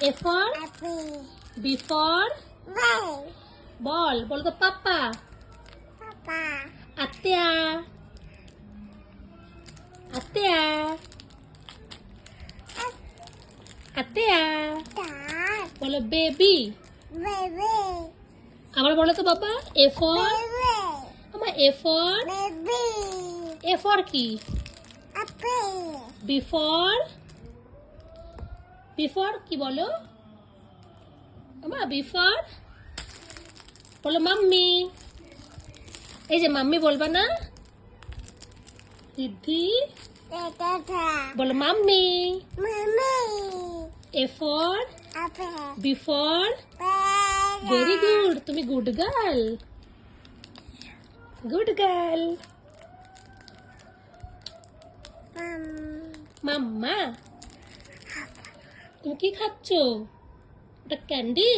A for Apple. B for Ball. ball. বলো তো পাপা। Papa. আত্তেয়া আত্তেয়া আত্তেয়া। Dad. বলো বেবি। Baby. আবার বলো তো বাবা। A for Baby. আমার A for Baby. A for কি? Apple. B for কি বলো? আমা B for বলো মাম্মি। এই যে মাম্মি বলবা না? রিদ্ধি Tata. বলো mummy. Mommy. A for Apple. B for Ball. Very good. তুমি good girl. Good girl. Mamma তুমি কি খাচ্ছো? ওটা ক্যান্ডি।